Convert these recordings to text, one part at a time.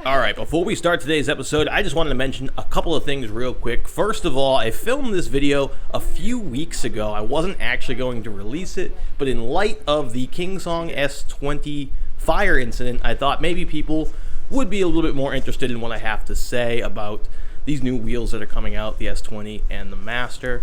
Alright, before we start today's episode, I just wanted to mention a couple of things real quick. First of all, I filmed this video a few weeks ago. I wasn't actually going to release it, but in light of the Kingsong s20 fire incident, I thought maybe people would be a little bit more interested in what I have to say about these new wheels that are coming out, the s20 and the Master.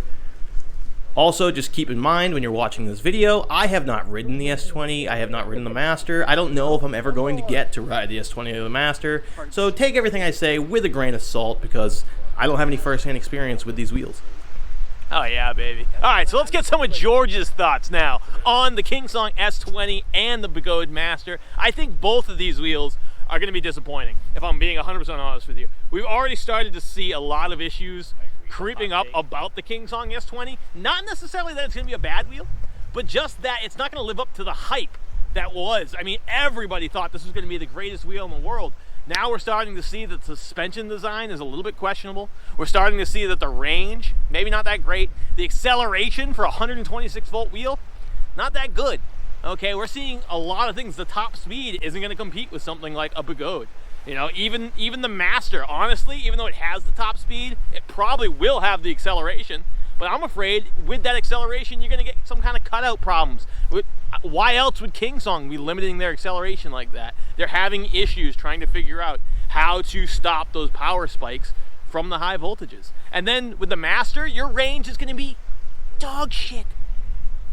Also, just keep in mind when you're watching this video, I have not ridden the s20, I have not ridden the Master. I don't know if I'm ever going to get to ride the s20 or the Master, so take everything I say with a grain of salt because I don't have any first-hand experience with these wheels. Oh yeah, baby. Alright, so let's get some of George's thoughts now on the Kingsong s20 and the Begode Master. I think both of these wheels are going to be disappointing, if I'm being 100% honest with you. We've already started to see a lot of issues creeping up about the Kingsong s20. Not necessarily that it's going to be a bad wheel, but just that it's not going to live up to the hype that was. I mean, everybody thought this was going to be the greatest wheel in the world. Now we're starting to see that the suspension design is a little bit questionable. We're starting to see that the range, maybe not that great. The acceleration for a 126 volt wheel, not that good. Okay, we're seeing a lot of things. The top speed isn't going to compete with something like a Begode. You know, even the Master, honestly, even though it has the top speed, it probably will have the acceleration. But I'm afraid with that acceleration, you're going to get some kind of cutout problems. Why else would Kingsong be limiting their acceleration like that? They're having issues trying to figure out how to stop those power spikes from the high voltages. And then with the Master, your range is going to be dog shit.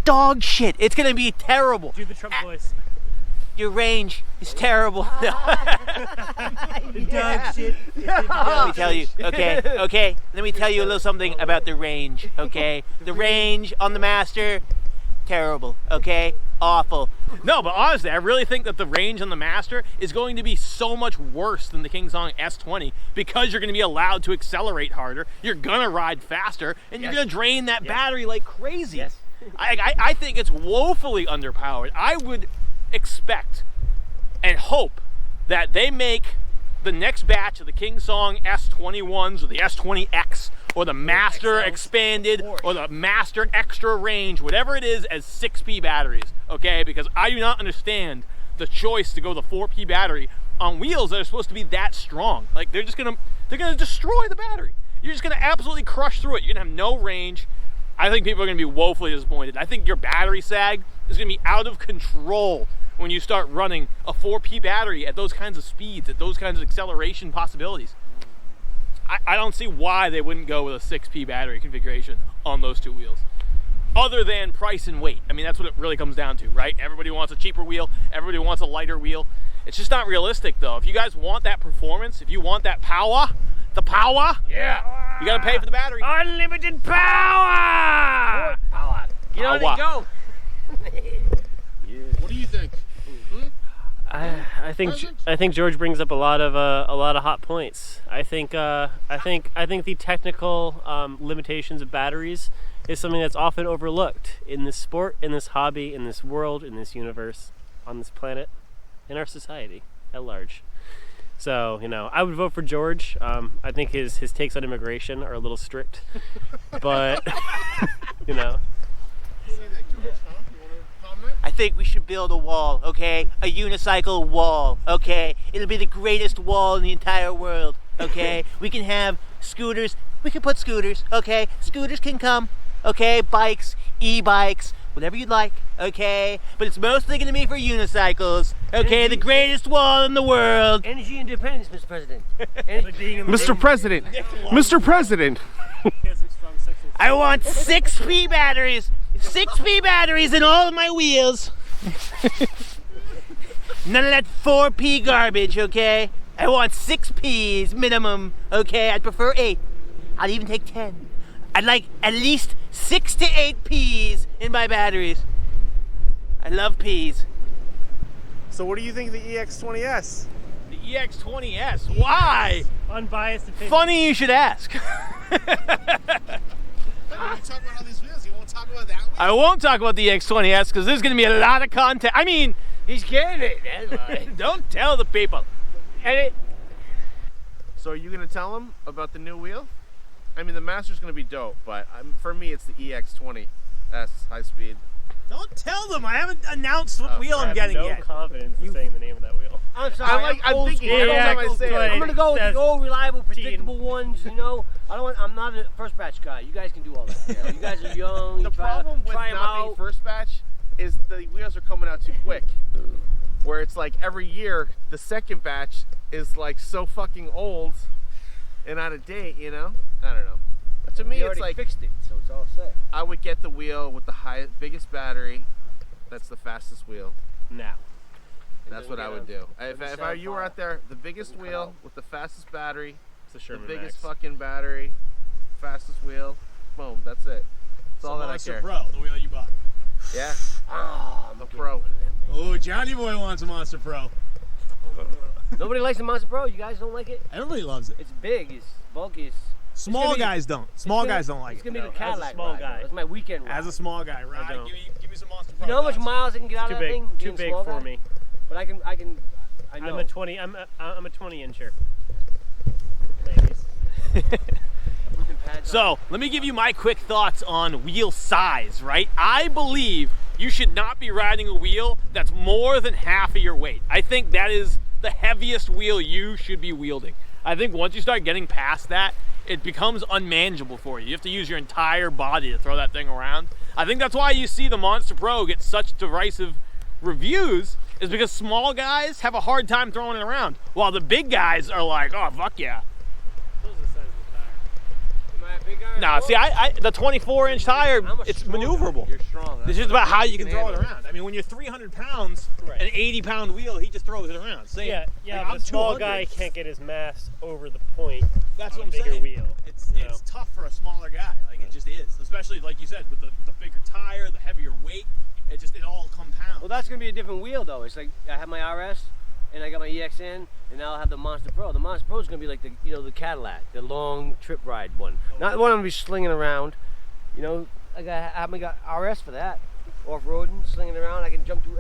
Dog shit. It's going to be terrible. Do the Trump voice. Your range is terrible. Dog shit. Let me tell you, okay, let me tell you a little something about the range, okay? The range on the Master, terrible, okay? Awful. No, but honestly, I really think that the range on the Master is going to be so much worse than the Kingsong s20 because you're going to be allowed to accelerate harder, you're going to ride faster, and you're going to drain that battery like crazy. Yes. I think it's woefully underpowered. I would expect and hope that they make the next batch of the Kingsong s21s or the s20X or the Master expanded or the Master extra range, whatever it is, as 6P batteries, okay? Because I do not understand the choice to go the 4P battery on wheels that are supposed to be that strong. Like, they're gonna destroy the battery. You're just gonna absolutely crush through it. You're gonna have no range. I think people are gonna be woefully disappointed. I think your battery sag is gonna be out of control when you start running a 4P battery at those kinds of speeds, at those kinds of acceleration possibilities. I don't see why they wouldn't go with a 6P battery configuration on those two wheels, other than price and weight. I mean, that's what it really comes down to, right? Everybody wants a cheaper wheel, everybody wants a lighter wheel. It's just not realistic, though. If you guys want that performance, if you want that power, yeah, you gotta pay for the battery. Unlimited power! Power! Get on and go. What do you think? I think George brings up a lot of hot points. I think the technical limitations of batteries is something that's often overlooked in this sport, in this hobby, in this world, in this universe, on this planet, in our society at large. So, you know, I would vote for George. I think his takes on immigration are a little strict, but you know. I think we should build a wall, okay? A unicycle wall, okay? It'll be the greatest wall in the entire world, okay? We can have scooters. We can put scooters, okay? Scooters can come, okay? Bikes, e-bikes, whatever you'd like, okay? But it's mostly going to be for unicycles, okay? The greatest wall in the world. Energy independence, Mr. President. Mr. President! Mr. President! I want 6P batteries. 6P batteries in all of my wheels. None of that 4P garbage, okay? I want 6Ps minimum, okay? I'd prefer 8. I'd even take 10. I'd like at least 6 to 8 Ps in my batteries. I love Ps. So what do you think of the EX20S? The EX20S? Why? Unbiased opinion. Funny you should ask. You talk about all these wheels, you won't talk about that wheel? I won't talk about the EX20S because there's going to be a lot of content. I mean, He's getting it, that's why. don't tell the people. So are you going to tell them about the new wheel? I mean, the Master's going to be dope, but for me, it's the EX20S high speed. Don't tell them. I haven't announced what wheel I'm getting no yet. confidence in saying the name of that wheel. I'm sorry. I'm thinking school. every time I say it. I'm gonna go with That's the old, reliable, predictable ones. You know, I'm not a first batch guy. You guys can do all that. You know? You guys are young. The you try, problem with try 'em not being out. first batch is the wheels are coming out too quick. Where it's like every year the second batch is like so fucking old and out of date, you know? I don't know. But to me, You it's already like fixed it, so it's all set. I would get the wheel with the biggest battery. That's the fastest wheel. Now. That's what I would do. If you were out there, the biggest wheel with the fastest battery, It's a the Sherman biggest Max. fucking battery, fastest wheel, boom, that's it. That's all that I care. Pro, the wheel you bought. Yeah, Ah, the Pro. Oh, Johnny Boy wants a Monster Pro. Nobody likes the Monster Pro. You guys don't like it? Everybody loves it. It's big. It's bulky. Small gonna be- guys don't. Small guys don't like It's it. gonna be the No, as a Cadillac small ride, guy. though. That's my weekend ride. As a small guy, right? don't. Give me some Monster Pro. You know how much thoughts. miles I can get out Too of that big. thing? Too being big small for guy? me. But I know. I'm a 20. I'm a 20 incher. Ladies. Looking pads So, on. let me give you my quick thoughts on wheel size, right? I believe you should not be riding a wheel that's more than half of your weight. I think that is the heaviest wheel you should be wielding. I think once you start getting past that, it becomes unmanageable for you. You have to use your entire body to throw that thing around. I think that's why you see the Monster Pro get such derisive reviews, is because small guys have a hard time throwing it around, while the big guys are like, oh, fuck yeah. Am I a big guy or Nah, no? see, the 24-inch tire, I'm a it's strong guy. maneuverable. You're strong. It's just about how you can throw it handle around. I mean, when you're 300 pounds, Right. an 80-pound wheel, he just throws it around. Same. Yeah, Like, but I'm a small 200. guy can't get his mass over the point. That's on what I'm a bigger saying. wheel. It's you know? tough for a smaller guy. Like, it just is. Especially, like you said, with the bigger tire, the heavier weight, it all compounds. Well, that's gonna be a different wheel though. It's like I have my RS, and I got my EXN, and now I'll have the Monster Pro. The Monster Pro is gonna be like the Cadillac, the long trip ride one, not the one I'm gonna be slinging around. You know, I have my RS for that, off-roading, slinging around. I can jump through